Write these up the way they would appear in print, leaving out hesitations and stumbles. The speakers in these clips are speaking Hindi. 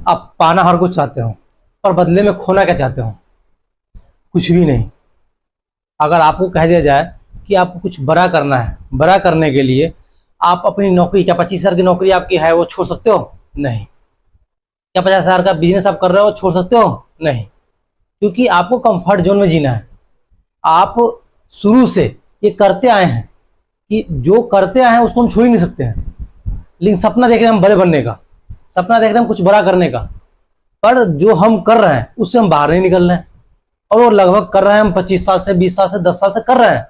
आप पाना हर कुछ चाहते हो, पर बदले में खोना क्या चाहते हो? कुछ भी नहीं। अगर आपको कह दिया जाए कि आपको कुछ बड़ा करना है, बड़ा करने के लिए आप अपनी नौकरी, क्या 25,000 की नौकरी आपकी है वो छोड़ सकते हो? नहीं। क्या 50,000 का बिजनेस आप कर रहे हो छोड़ सकते हो? नहीं। क्योंकि आपको कंफर्ट जोन में जीना है। आप शुरू से ये करते आए हैं कि जो करते आए हैं उसको हम छोड़ ही नहीं सकते हैं। लेकिन सपना देख रहे हैं हम बड़े बनने का, सपना देख रहे हैं हम कुछ बड़ा करने का, पर जो हम कर रहे हैं उससे हम बाहर नहीं निकल रहे हैं। और वो लगभग कर रहे हैं हम 25 साल से, 20 साल से, 10 साल से कर रहे हैं,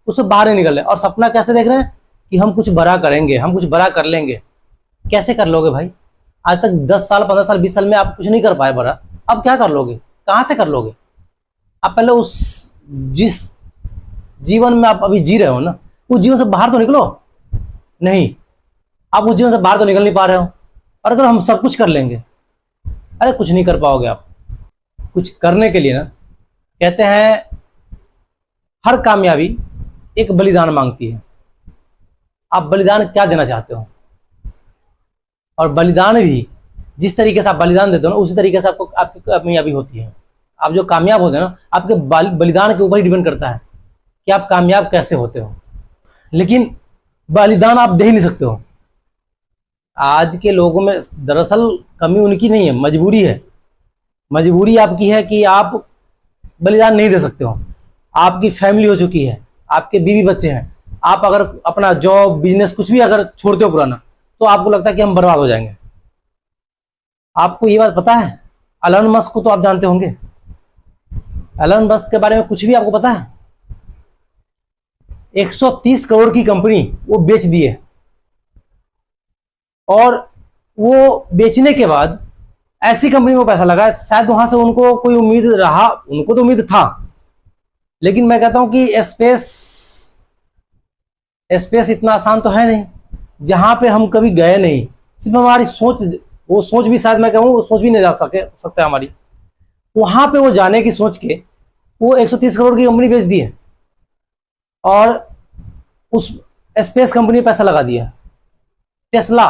उससे बाहर नहीं निकल रहे हैं। और सपना कैसे देख रहे हैं कि हम कुछ बड़ा करेंगे, हम कुछ बड़ा कर लेंगे। कैसे कर लोगे भाई? आज तक 10 साल, 15 साल, 20 साल में आप कुछ नहीं कर पाए बड़ा, अब क्या कर लोगे? कहां से कर लोगे? आप पहले उस जिस जीवन में आप अभी जी रहे हो ना, उस जीवन से बाहर तो निकलो। नहीं, आप उस जीवन से बाहर तो निकल नहीं पा रहे हो। और अगर हम सब कुछ कर लेंगे, अरे कुछ नहीं कर पाओगे आप। कुछ करने के लिए ना, कहते हैं हर कामयाबी एक बलिदान मांगती है। आप बलिदान क्या देना चाहते हो? और बलिदान भी जिस तरीके से आप बलिदान देते हो ना, उसी तरीके से आपको आपकी कामयाबी होती है। आप जो कामयाब होते हैं ना, आपके बलिदान के ऊपर ही डिपेंड करता है कि आप कामयाब कैसे होते हो। लेकिन बलिदान आप दे ही नहीं सकते हो। आज के लोगों में दरअसल कमी उनकी नहीं है, मजबूरी है। मजबूरी आपकी है कि आप बलिदान नहीं दे सकते हो। आपकी फैमिली हो चुकी है, आपके बीवी बच्चे हैं। आप अगर अपना जॉब, बिजनेस कुछ भी अगर छोड़ते हो पुराना, तो आपको लगता है कि हम बर्बाद हो जाएंगे। आपको ये बात पता है? एलन मस्क को तो आप जानते होंगे। एलन मस्क के बारे में कुछ भी आपको पता है? 130 करोड़ की कंपनी वो बेच दी है। और वो बेचने के बाद ऐसी कंपनी में पैसा लगा, शायद वहां से उनको कोई उम्मीद रहा, उनको तो उम्मीद था। लेकिन मैं कहता हूं कि स्पेस इतना आसान तो है नहीं, जहां पे हम कभी गए नहीं। सिर्फ हमारी सोच, वो सोच भी शायद मैं कहूँ वो सोच भी नहीं जा सकते हमारी। वहां पे वो जाने की सोच के वो 130 करोड़ की कंपनी बेच दी है और उस स्पेस कंपनी में पैसा लगा दिया। टेस्ला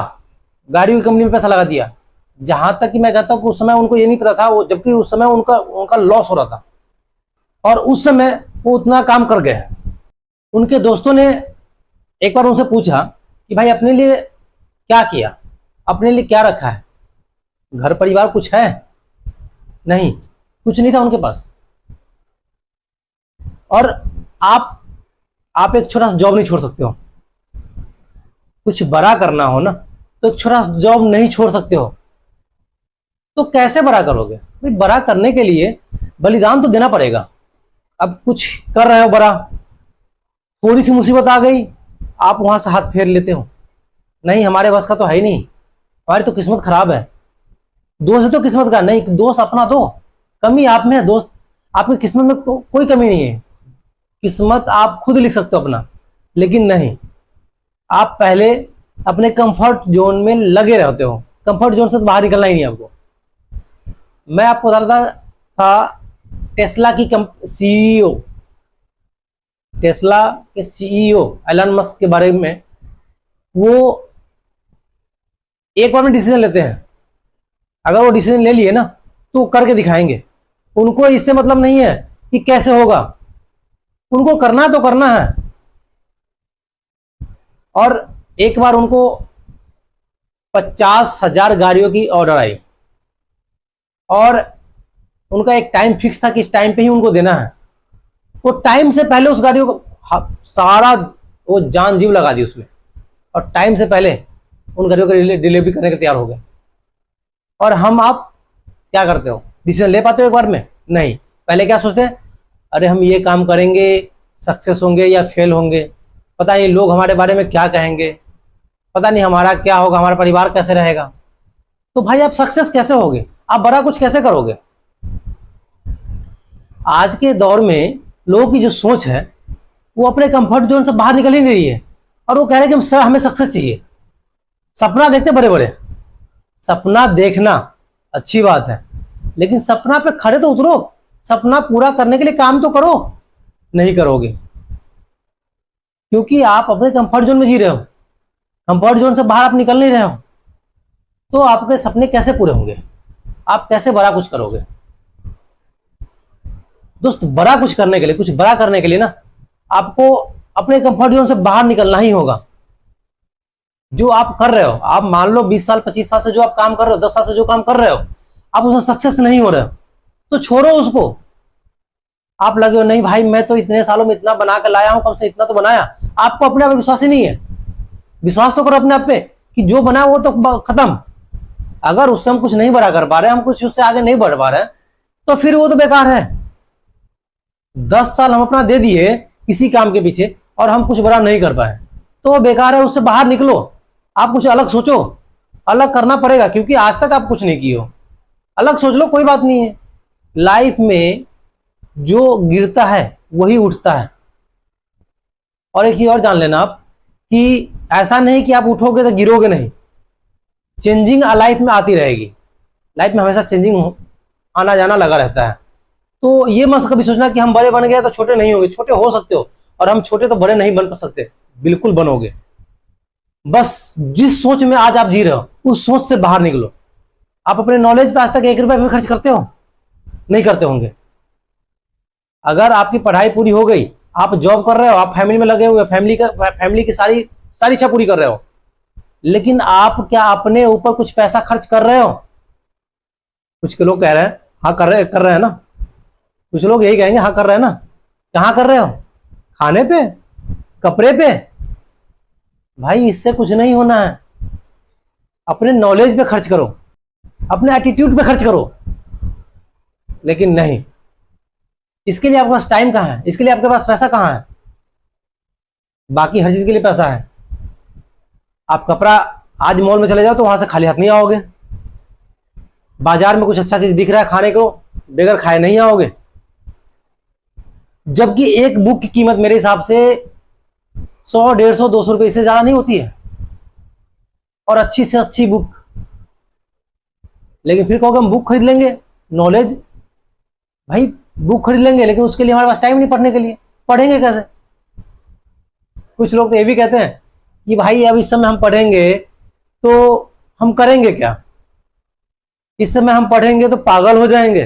गाड़ियों की कंपनी में पैसा लगा दिया। जहां तक कि मैं कहता हूं कि उस समय उनको ये नहीं पता था, वो जबकि उस समय उनका लॉस हो रहा था, और उस समय वो उतना काम कर गए। उनके दोस्तों ने एक बार उनसे पूछा कि भाई अपने लिए क्या किया, अपने लिए क्या रखा है? घर परिवार कुछ है? नहीं, कुछ नहीं था उनके पास। और आप एक छोटा सा जॉब नहीं छोड़ सकते हो। कुछ बड़ा करना हो ना, तो एक छोटा सा जॉब नहीं छोड़ सकते हो। तो कैसे बड़ा करोगे भाई? बड़ा करने के लिए बलिदान तो देना पड़ेगा। अब कुछ कर रहे हो बड़ा, थोड़ी सी मुसीबत आ गई, आप वहां से हाथ फेर लेते हो। नहीं, हमारे बस का तो है ही नहीं, हमारी तो किस्मत खराब है। दोष है तो किस्मत का नहीं, दोष अपना दो। कमी आप में है, दोस्त आपकी किस्मत में कोई कमी नहीं है। किस्मत आप खुद लिख सकते हो अपना। लेकिन नहीं, आप पहले अपने कंफर्ट जोन में लगे रहते हो। कंफर्ट जोन से तो बाहर निकलना ही नहीं आपको। मैं आपको बता रहा था टेस्ला की सीईओ, टेस्ला के सीईओ एलन मस्क के बारे में। वो एक बार में डिसीजन लेते हैं। अगर वो डिसीजन ले लिए ना, तो करके दिखाएंगे। उनको इससे मतलब नहीं है कि कैसे होगा, उनको करना है तो करना है। और एक बार उनको 50,000 गाड़ियों की ऑर्डर आई, और उनका एक टाइम फिक्स था कि इस टाइम पे ही उनको देना है। वो टाइम से पहले उस गाड़ियों को सारा वो जान जीव लगा दी उसमें, और टाइम से पहले उन गाड़ियों को डिलीवरी करने के तैयार हो गए। और आप क्या करते हो? डिसीजन ले पाते हो एक बार में? नहीं। पहले क्या सोचते हैं, अरे हम ये काम करेंगे, सक्सेस होंगे या फेल होंगे, पता नहीं लोग हमारे बारे में क्या कहेंगे, पता नहीं हमारा क्या होगा, हमारा परिवार कैसे रहेगा। तो भाई आप सक्सेस कैसे होगे? आप बड़ा कुछ कैसे करोगे? आज के दौर में लोगों की जो सोच है, वो अपने कंफर्ट जोन से बाहर निकल ही नहीं रही है। और वो कह रहे हैं कि हमें सक्सेस चाहिए। सपना देखते बड़े बड़े, सपना देखना अच्छी बात है, लेकिन सपना पे खड़े तो उतरो। सपना पूरा करने के लिए काम तो करो। नहीं करोगे, क्योंकि आप अपने कंफर्ट जोन में जी रहे हो। कंफर्ट जोन से बाहर आप निकल नहीं रहे हो, तो आपके सपने कैसे पूरे होंगे? आप कैसे बड़ा कुछ करोगे? दोस्त, बड़ा कुछ करने के लिए, कुछ बड़ा करने के लिए ना आपको अपने कंफर्ट जोन से बाहर निकलना ही होगा। जो आप कर रहे हो, आप मान लो 20 साल 25 साल से जो आप काम कर रहे हो, 10 साल से जो काम कर रहे हो, आप उसमें सक्सेस नहीं हो रहे हो, तो छोड़ो उसको। आप लगे हो नहीं भाई मैं तो इतने सालों में इतना बना के लाया हूं, कम से इतना तो बनाया। आपको अपने आप विश्वास ही नहीं है। विश्वास तो करो अपने आप पे कि जो बना वो तो खत्म। अगर उससे हम कुछ नहीं बड़ा कर पा रहे, हम कुछ उससे आगे नहीं बढ़ पा रहे, तो फिर वो तो बेकार है। 10 साल हम अपना दे दिए किसी काम के पीछे और हम कुछ बड़ा नहीं कर पाए, तो वो बेकार है। उससे बाहर निकलो, आप कुछ अलग सोचो। अलग करना पड़ेगा क्योंकि आज तक आप कुछ नहीं किए हो। अलग सोच लो, कोई बात नहीं है। लाइफ में जो गिरता है वही उठता है। और एक ही और जान लेना आप कि ऐसा नहीं कि आप उठोगे तो गिरोगे नहीं। चेंजिंग लाइफ में आती रहेगी। लाइफ में हमेशा चेंजिंग आना जाना लगा रहता है। तो ये मत कभी सोचना कि हम बड़े बन गए तो छोटे नहीं होंगे। छोटे हो सकते हो, और हम छोटे तो बड़े नहीं बन सकते। बिल्कुल बनोगे। बस जिस सोच में आज आप जी रहे हो उस सोच से बाहर निकलो। आप अपने नॉलेज पे आज तक 1 रुपया भी खर्च करते हो? नहीं करते होंगे। अगर आपकी पढ़ाई पूरी हो गई, आप जॉब कर रहे हो, आप फैमिली में लगे हुए, फैमिली की सारी इच्छा पूरी कर रहे हो, लेकिन आप क्या अपने ऊपर कुछ पैसा खर्च कर रहे हो? कुछ के लोग कह रहे हैं हाँ कर रहे हैं ना। कुछ लोग यही कहेंगे हाँ कर रहे हैं ना। कहाँ कर रहे हो? खाने पे, कपड़े पे? भाई इससे कुछ नहीं होना है। अपने नॉलेज पे खर्च करो, अपने एटीट्यूड पे खर्च करो। लेकिन नहीं, इसके लिए आपके पास टाइम कहाँ है? इसके लिए आपके पास पैसा कहाँ है? बाकी हर चीज के लिए पैसा है। आप कपड़ा आज मॉल में चले जाओ तो वहां से खाली हाथ नहीं आओगे। बाजार में कुछ अच्छा चीज दिख रहा है खाने को, बगैर खाए नहीं आओगे। जबकि एक बुक की कीमत मेरे हिसाब से 100, 150, 200 रुपए इससे ज्यादा नहीं होती है, और अच्छी से अच्छी बुक। लेकिन फिर कहोगे हम बुक खरीद लेंगे, नॉलेज। भाई बुक खरीद लेंगे, लेकिन उसके लिए हमारे पास टाइम नहीं पढ़ने के लिए। पढ़ेंगे कैसे? कुछ लोग तो ये भी कहते हैं कि भाई अब इस समय हम पढ़ेंगे तो हम करेंगे क्या? इस समय हम पढ़ेंगे तो पागल हो जाएंगे।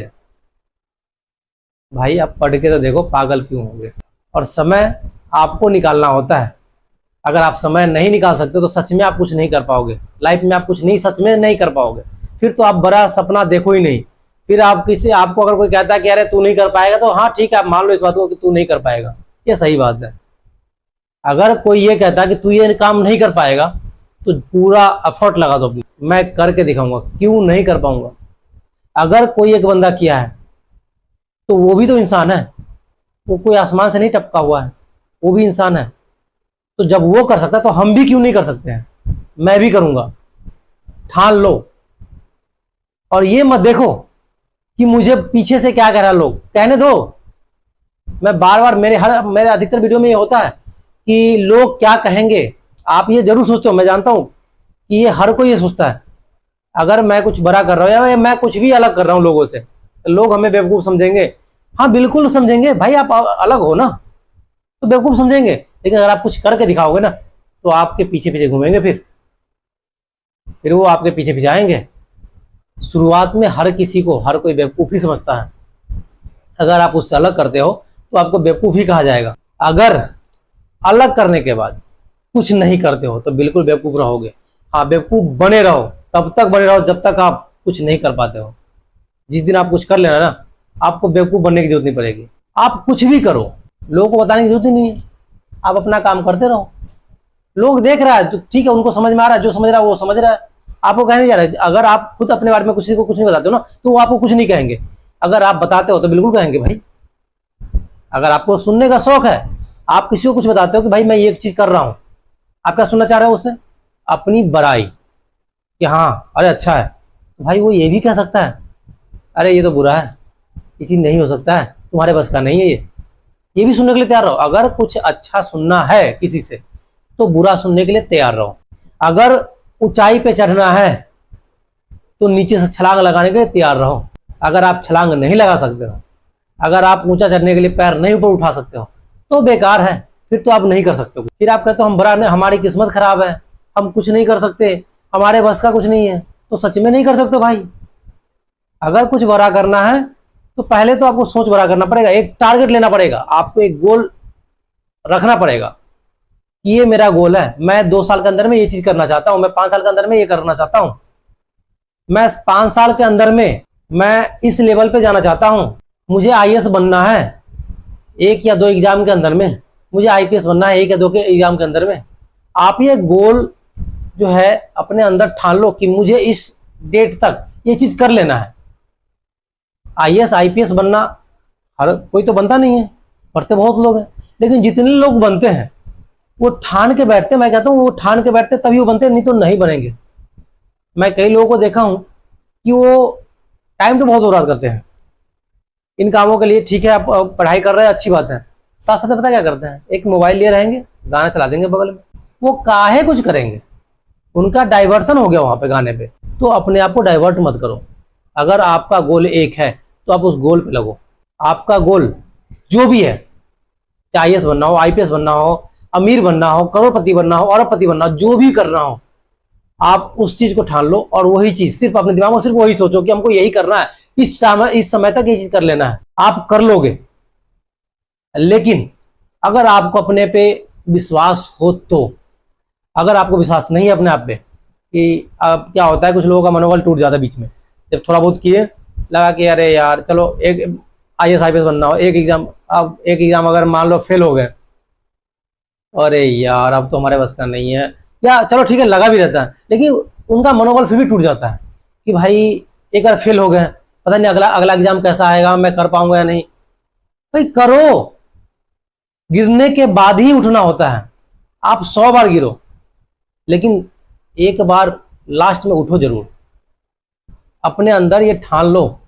भाई आप पढ़ के तो देखो पागल क्यों होंगे। और समय आपको निकालना होता है। अगर आप समय नहीं निकाल सकते तो सच में आप कुछ नहीं कर पाओगे। लाइफ में आप कुछ नहीं, सच में नहीं कर पाओगे। फिर तो आप बड़ा सपना देखो ही नहीं। फिर आपको अगर कोई कहता है कि अरे तू नहीं कर पाएगा, तो हाँ ठीक है, आप मान लो इस बात को कि तू नहीं कर पाएगा, ये सही बात है। अगर कोई ये कहता है कि तू ये काम नहीं कर पाएगा, तो पूरा एफर्ट लगा दो अपनी, मैं करके दिखाऊंगा, क्यों नहीं कर पाऊंगा। अगर कोई एक बंदा किया है तो वो भी तो इंसान है। वो कोई आसमान से नहीं टपका हुआ है, वो भी इंसान है। तो जब वो कर सकता है तो हम भी क्यों नहीं कर सकते हैं? मैं भी करूंगा, ठान लो। और ये मत देखो कि मुझे पीछे से क्या कह रहा है, लोग कहने दो। मैं बार बार मेरे अधिकतर वीडियो में ये होता है कि लोग क्या कहेंगे। आप ये जरूर सोचते हो, मैं जानता हूं कि ये हर कोई ये सोचता है। अगर मैं कुछ बड़ा कर रहा हूं या मैं कुछ भी अलग कर रहा हूं लोगों से, तो लोग हमें बेवकूफ समझेंगे। हाँ बिल्कुल समझेंगे भाई, आप अलग हो ना, तो बेवकूफ समझेंगे। लेकिन अगर आप कुछ करके दिखाओगे ना, तो आपके पीछे पीछे घूमेंगे। फिर वो आपके पीछे पीछे आएंगे। शुरुआत में हर किसी को हर कोई बेवकूफ ही समझता है। अगर आप उससे अलग करते हो तो आपको बेवकूफ ही कहा जाएगा। अगर अलग करने के बाद कुछ नहीं करते हो तो बिल्कुल बेवकूफ रहोगे। हाँ बेवकूफ बने रहो, तब तक बने रहो जब तक आप कुछ नहीं कर पाते हो। जिस दिन आप कुछ कर लेना ना, आपको बेवकूफ बनने की जरूरत नहीं पड़ेगी। आप कुछ भी करो, लोगों को बताने की जरूरत ही नहीं है। आप अपना काम करते रहो। लोग देख रहा है तो ठीक है, उनको समझ में आ रहा है, जो समझ रहा है वो समझ रहा है, आपको कहने जा रहा है। अगर आप खुद अपने बारे में किसी को कुछ नहीं बताते हो ना, तो वो आपको कुछ नहीं कहेंगे। अगर आप बताते हो तो बिल्कुल कहेंगे भाई। अगर आपको सुनने का शौक है, आप किसी को कुछ बताते हो कि भाई मैं ये चीज कर रहा हूं, आप क्या सुनना चाह रहे हो उससे? अपनी बड़ाई, कि हाँ अरे अच्छा है। तो भाई वो ये भी कह सकता है अरे ये तो बुरा है, ये चीज नहीं हो सकता है, तुम्हारे बस का नहीं है ये भी सुनने के लिए तैयार रहो। अगर कुछ अच्छा सुनना है किसी से, तो बुरा सुनने के लिए तैयार रहो। अगर ऊंचाई पे चढ़ना है तो नीचे से छलांग लगाने के लिए तैयार रहो। अगर आप छलांग नहीं लगा सकते हो, अगर आप ऊंचा चढ़ने के लिए पैर नहीं ऊपर उठा सकते हो, तो बेकार है। फिर तो आप नहीं कर सकते हो। फिर आप कहते हो हम बड़ा नहीं, हमारी किस्मत खराब है, हम कुछ नहीं कर सकते, हमारे बस का कुछ नहीं है। तो सच में नहीं कर सकते भाई। अगर कुछ बड़ा करना है तो पहले तो आपको सोच बड़ा करना पड़ेगा, एक टारगेट लेना पड़ेगा, आपको एक गोल रखना पड़ेगा कि ये मेरा गोल है, मैं 2 साल के अंदर में ये चीज करना चाहता हूं, मैं 5 साल के अंदर में ये करना चाहता हूं, मैं 5 साल के अंदर में मैं इस लेवल पे जाना चाहता हूं, मुझे आईएएस बनना है 1 या 2 एग्जाम के अंदर में, मुझे आईपीएस बनना है 1 या 2 के एग्जाम के अंदर में। आप ये गोल जो है अपने अंदर ठान लो कि मुझे इस डेट तक ये चीज कर लेना है। आईएएस आईपीएस बनना हर कोई तो बनता नहीं है, पढ़ते बहुत लोग हैं, लेकिन जितने लोग बनते हैं वो ठान के बैठते, मैं कहता हूँ वो ठान के बैठते तभी वो बनते, नहीं तो नहीं बनेंगे। मैं कई लोगों को देखा हूं कि वो टाइम तो बहुत बर्बाद करते हैं इन कामों के लिए। ठीक है, आप पढ़ाई कर रहे हैं, अच्छी बात है, साथ साथ पता क्या करते हैं, एक मोबाइल लिए रहेंगे, गाना चला देंगे बगल में, वो काहे कुछ करेंगे, उनका डाइवर्सन हो गया वहां पे गाने पे। तो अपने आप को डाइवर्ट मत करो। अगर आपका गोल एक है तो आप उस गोल पे लगो। आपका गोल जो भी है, चाहे आईएएस बनना हो, आईपीएस बनना हो, अमीर बनना हो, करोड़पति बनना हो, अरबपति बनना हो, जो भी करना हो, आप उस चीज को ठान लो और वही चीज सिर्फ अपने दिमाग में सिर्फ वही सोचो कि हमको यही करना है, इस समय तक ये चीज कर लेना है। आप कर लोगे। लेकिन अगर आपको अपने पे विश्वास हो तो, अगर आपको विश्वास नहीं है अपने आप पे, कि अब क्या होता है कुछ लोगों का मनोबल टूट जाता है बीच में, जब थोड़ा बहुत किए लगा कि अरे यार चलो एक आईएएस आईपीएस बनना हो, एक एग्जाम, अब एक एग्जाम अगर मान लो फेल हो गए, अरे यार अब तो हमारे बस का नहीं है, या चलो ठीक है लगा भी रहता है, लेकिन उनका मनोबल फिर भी टूट जाता है कि भाई एक बार फेल हो गए, पता नहीं अगला अगला एग्जाम कैसा आएगा, मैं कर पाऊंगा या नहीं। भाई करो, गिरने के बाद ही उठना होता है। आप 100 बार गिरो, लेकिन एक बार लास्ट में उठो जरूर। अपने अंदर ये ठान लो,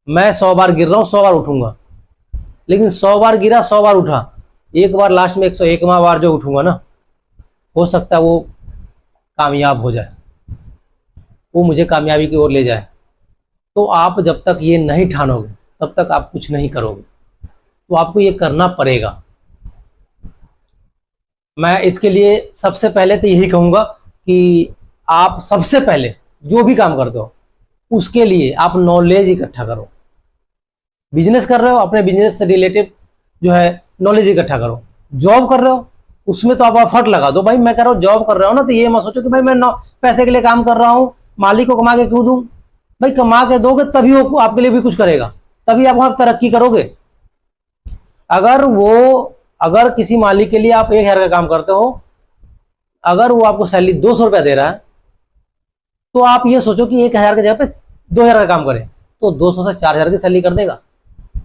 मैं 100 बार गिर रहा हूं, 100 बार उठूंगा। लेकिन 100 बार गिरा, 100 बार उठा, एक बार लास्ट में 101वां बार जो उठूंगा ना, हो सकता है वो कामयाब हो जाए, वो मुझे कामयाबी की ओर ले जाए। तो आप जब तक ये नहीं ठानोगे तब तक आप कुछ नहीं करोगे। तो आपको ये करना पड़ेगा। मैं इसके लिए सबसे पहले तो यही कहूंगा कि आप सबसे पहले जो भी काम करते हो उसके लिए आप नॉलेज इकट्ठा करो। बिजनेस कर रहे हो, अपने बिजनेस से रिलेटेड जो है नॉलेज इकट्ठा करो। जॉब कर रहे हो, उसमें तो आप एफर्ट लगा दो। भाई मैं कह रहा हूँ जॉब कर रहा हूँ ना, तो ये मत सोचो कि भाई मैं पैसे के लिए काम कर रहा हूँ, मालिक को कमा के क्यों दूं। भाई कमा के दोगे तभी वो आपके लिए भी कुछ करेगा, तभी आप वहां तरक्की करोगे। अगर किसी मालिक के लिए आप 1,000 का काम करते हो, अगर वो आपको सैलरी 200 रुपया दे रहा है, तो आप ये सोचो कि 1,000 की जगह पे 2,000 का काम करें, तो 200 से 4,000 की सैलरी कर देगा,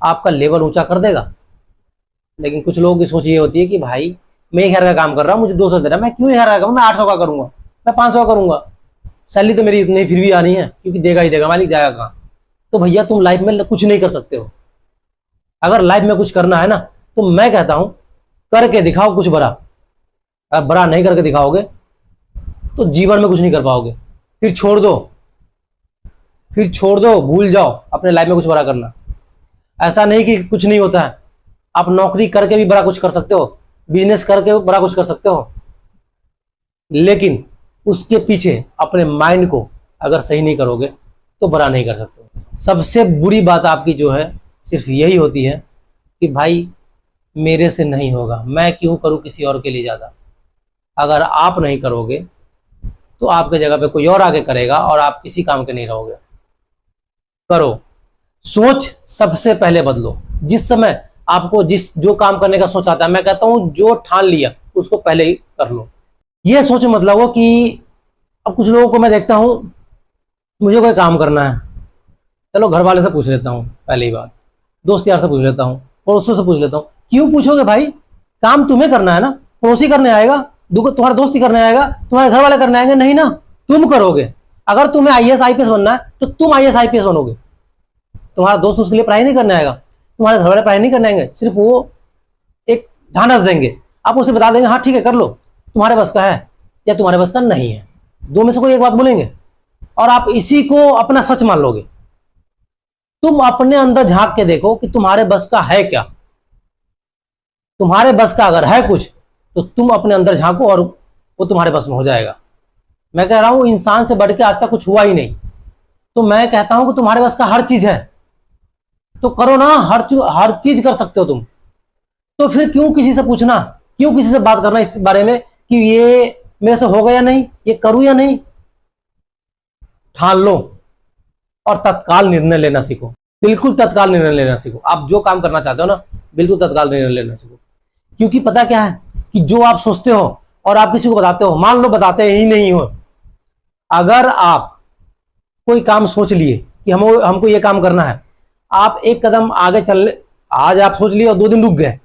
आपका लेवल ऊंचा कर देगा। लेकिन कुछ लोगों की सोच ये होती है कि भाई मैं 1,000 का काम कर रहा हूँ, मुझे 200 दे रहा है, मैं क्यों 1,000 का करूँ, मैं 800 का करूंगा, मैं 500 का करूंगा, सैलरी तो मेरी इतनी फिर भी आनी है, क्योंकि देगा ही देगा, मालिक जाएगा कहाँ। तो भैया तुम लाइफ में कुछ नहीं कर सकते हो। अगर लाइफ में कुछ करना है ना, तो मैं कहता हूं करके दिखाओ कुछ बड़ा। अगर बड़ा नहीं करके दिखाओगे तो जीवन में कुछ नहीं कर पाओगे, फिर छोड़ दो, भूल जाओ अपने लाइफ में कुछ बड़ा करना। ऐसा नहीं कि कुछ नहीं होता है, आप नौकरी करके भी बड़ा कुछ कर सकते हो, बिजनेस करके बड़ा कुछ कर सकते हो, लेकिन उसके पीछे अपने माइंड को अगर सही नहीं करोगे तो बड़ा नहीं कर सकते। सबसे बुरी बात आपकी जो है सिर्फ यही होती है कि भाई मेरे से नहीं होगा, मैं क्यों करूं किसी और के लिए ज़्यादा। अगर आप नहीं करोगे तो आपके जगह पे कोई और आगे करेगा और आप किसी काम के नहीं रहोगे। करो, सोच सबसे पहले बदलो। जिस समय आपको जो काम करने का सोच आता है, मैं कहता हूं जो ठान लिया उसको पहले ही कर लो। ये सोच मतलब हो कि अब कुछ लोगों को मैं देखता हूं, मुझे कोई काम करना है, चलो घर वाले से पूछ लेता हूँ, पहली बात दोस्त यार से पूछ लेता हूँ, पड़ोसियों से पूछ लेता हूँ। क्यों पूछोगे भाई, काम तुम्हें करना है ना, पड़ोसी करने आएगा, तुम्हारा दोस्ती करने आएगा, तुम्हारे घर वाले करने आएंगे नहीं ना, तुम करोगे। अगर तुम्हें आईएएस आईपीएस बनना है तो तुम आईएएस आईपीएस बनोगे, तुम्हारा दोस्त उसके लिए पढ़ाई नहीं करने आएगा, तुम्हारे घर वाले पढ़ाई नहीं करने आएंगे, सिर्फ वो एक ढांढस देंगे, आप उसे बता देंगे हाँ ठीक है कर लो, तुम्हारे बस का है या तुम्हारे बस का नहीं है, दो में से कोई एक बात बोलेंगे और आप इसी को अपना सच मान लोगे। तुम अपने अंदर झांक के देखो कि तुम्हारे बस का है क्या। तुम्हारे बस का अगर है कुछ तो तुम अपने अंदर झांको और वो तुम्हारे बस में हो जाएगा। मैं कह रहा हूं इंसान से बढ़ के आज तक कुछ हुआ ही नहीं। तो मैं कहता हूं कि तुम्हारे पास का हर चीज है तो करो ना, हर चीज कर सकते हो तुम, तो फिर क्यों किसी से पूछना, क्यों किसी से बात करना इस बारे में कि ये मेरे से होगा या नहीं, ये करूं या नहीं। ठान लो और तत्काल निर्णय लेना सीखो, बिल्कुल तत्काल निर्णय लेना सीखो। आप जो काम करना चाहते हो ना, बिल्कुल तत्काल निर्णय लेना सीखो। क्योंकि पता क्या है कि जो आप सोचते हो और आप किसी को बताते हो, मान लो बताते ही नहीं हो, अगर आप कोई काम सोच लिए कि हमको ये काम करना है, आप एक कदम आगे चलने, आज आप सोच लिए और 2 दिन रुक गए,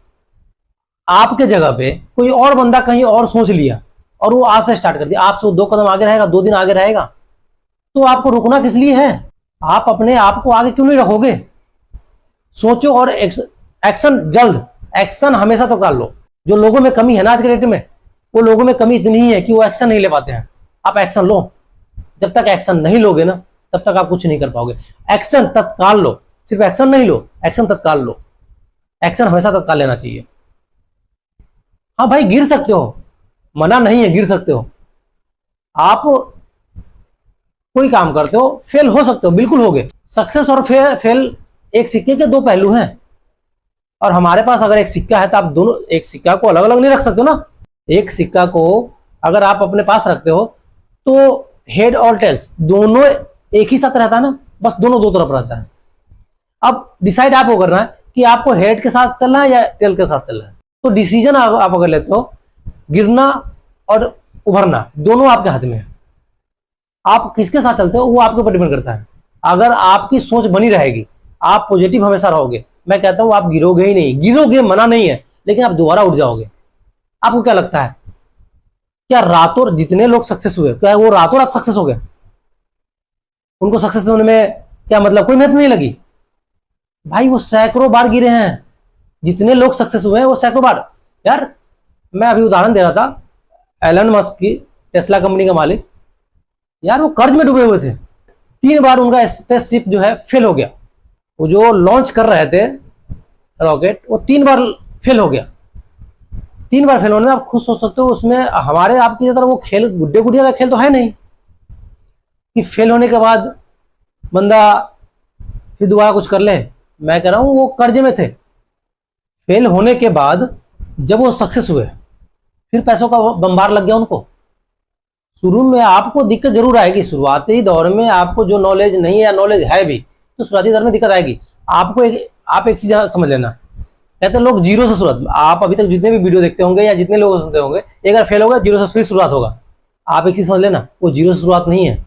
आपके जगह पे कोई और बंदा कहीं और सोच लिया और वो आज से स्टार्ट कर दिया, आपसे 2 कदम आगे रहेगा, 2 दिन आगे रहेगा, तो आपको रुकना किस लिए है? आप अपने आप को आगे क्यों नहीं रखोगे? सोचो और एक्शन जल्द, एक्शन हमेशा तत्काल लो। जो लोगों में कमी है ना आज के डेट में, वो लोगों में कमी इतनी ही है कि वो एक्शन नहीं ले पाते हैं। आप एक्शन लो, जब तक एक्शन नहीं लोगे ना तब तक आप कुछ नहीं कर पाओगे। एक्शन तत्काल लो, सिर्फ एक्शन नहीं लो, एक्शन तत्काल लो। एक्शन हमेशा तत्काल लेना चाहिए। हाँ भाई, गिर सकते हो, मना नहीं है, गिर सकते हो। आप कोई काम करते हो, फेल हो सकते हो, बिल्कुल होगे। सक्सेस और फेल एक सिक्के के 2 पहलू हैं, और हमारे पास अगर एक सिक्का है तो आप दोनों, एक सिक्का को अलग अलग नहीं रख सकते ना। एक सिक्का को अगर आप अपने पास रखते हो तो हेड और टेल्स दोनों एक ही साथ रहता है ना, बस दोनों 2 तरफ रहता है। अब डिसाइड आपको करना है कि आपको हेड के साथ चलना है या टेल के साथ चलना है। तो डिसीजन आप अगर लेते हो, गिरना और उभरना दोनों आपके हाथ में है। आप किसके साथ चलते हो वो आपके ऊपर डिपेंड करता है। अगर आपकी सोच बनी रहेगी, आप पॉजिटिव हमेशा रहोगे, मैं कहता हूं आप गिरोगे ही नहीं। गिरोगे मना नहीं है, लेकिन आप दोबारा उठ जाओगे। आपको क्या लगता है, क्या रातों, जितने लोग सक्सेस हुए क्या वो रातों रात सक्सेस हो गए? उनको सक्सेस होने में क्या मतलब कोई मेहनत नहीं लगी? भाई वो सैकड़ों बार गिरे हैं। जितने लोग सक्सेस हुए हैं वो सैकड़ों बार। यार मैं अभी उदाहरण दे रहा था, एलन मस्क की, टेस्ला कंपनी का मालिक, यार वो कर्ज में डूबे हुए थे। 3 बार उनका स्पेसशिप जो है फेल हो गया। वो जो लॉन्च कर रहे थे रॉकेट, वो 3 बार फेल हो गया। 3 बार फेल होने में आप खुद सोच सकते हो, उसमें हमारे आपकी तरह वो खेल गुड्डे गुड़िया का खेल तो है नहीं कि फेल होने के बाद बंदा फिर दोबारा कुछ कर ले। मैं कह रहा हूं वो कर्जे में थे। फेल होने के बाद जब वो सक्सेस हुए, फिर पैसों का बंबार लग गया उनको। शुरू में आपको दिक्कत जरूर आएगी, शुरुआती दौर में आपको जो नॉलेज नहीं है या नॉलेज है भी, तो शुरुआती दौर में दिक्कत आएगी। आप एक चीज समझ लेना, कहते हैं लोग जीरो से शुरुआत। आप अभी तक जितने भी वीडियो देखते होंगे या जितने लोग सुनते होंगे, एक बार फेल होगा जीरो से फिर शुरुआत होगा। आप एक चीज समझ लेना, वो जीरो से शुरुआत नहीं है।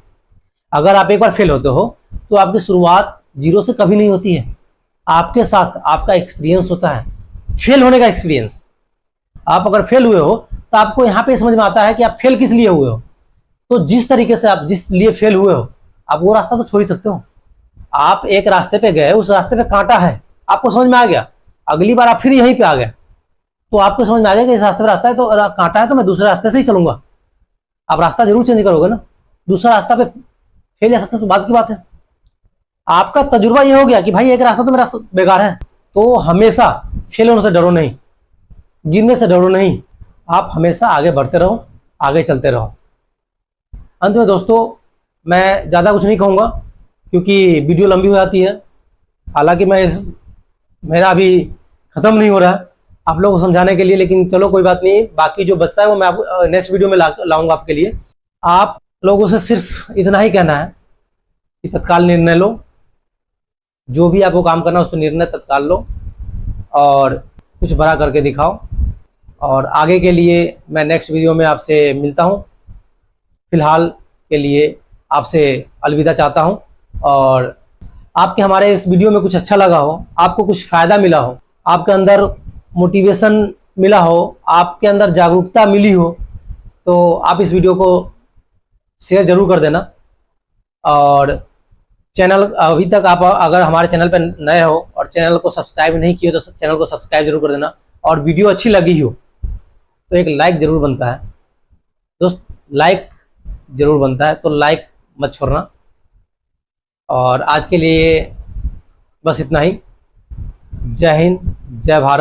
अगर आप एक बार फेल होते हो तो आपकी शुरुआत जीरो से कभी नहीं होती है। आपके साथ आपका एक्सपीरियंस होता है, फेल होने का एक्सपीरियंस। आप अगर फेल हुए हो तो आपको यहाँ पे समझ में आता है कि आप फेल किस लिए हुए हो। तो जिस तरीके से आप जिस लिए फेल हुए हो, आप वो रास्ता तो छोड़ ही सकते हो। आप एक रास्ते पे गए, उस रास्ते पे कांटा है, आपको समझ में आ गया, अगली बार आप फिर यहीं पे आ गए तो आपको समझ में आ गया कि इस रास्ते पे रास्ता है तो कांटा है तो मैं दूसरे रास्ते से ही चलूंगा। आप रास्ता जरूर चेंज करोगे ना। दूसरा रास्ता पे फेल या सक्सेस तो बात की बात है। आपका तजुर्बा ये हो गया कि भाई एक रास्ता तो मेरा बेकार है। तो हमेशा फेल होने से डरो नहीं, गिरने से डरो नहीं, आप हमेशा आगे बढ़ते रहो, आगे चलते रहो। अंत में दोस्तों मैं ज़्यादा कुछ नहीं कहूँगा क्योंकि वीडियो लंबी हो जाती है। हालांकि मेरा अभी ख़त्म नहीं हो रहा है आप लोगों को समझाने के लिए, लेकिन चलो कोई बात नहीं, बाकी जो बचता है वो मैं आपको नेक्स्ट वीडियो में लाऊंगा आपके लिए। आप लोगों से सिर्फ इतना ही कहना है कि तत्काल निर्णय लो, जो भी आपको काम करना है उस पर निर्णय तत्काल लो और कुछ बड़ा करके दिखाओ। और आगे के लिए मैं नेक्स्ट वीडियो में आपसे मिलता हूँ। फिलहाल के लिए आपसे अलविदा चाहता हूँ। और आपके हमारे इस वीडियो में कुछ अच्छा लगा हो, आपको कुछ फ़ायदा मिला हो, आपके अंदर मोटिवेशन मिला हो, आपके अंदर जागरूकता मिली हो, तो आप इस वीडियो को शेयर ज़रूर कर देना। और चैनल अभी तक आप अगर हमारे चैनल पर नए हो और चैनल को सब्सक्राइब नहीं किए तो चैनल को सब्सक्राइब जरूर कर देना। और वीडियो अच्छी लगी हो तो एक लाइक ज़रूर बनता है दोस्त, लाइक ज़रूर बनता है, तो लाइक मत छोड़ना। और आज के लिए बस इतना ही। जय हिंद, जय भारत।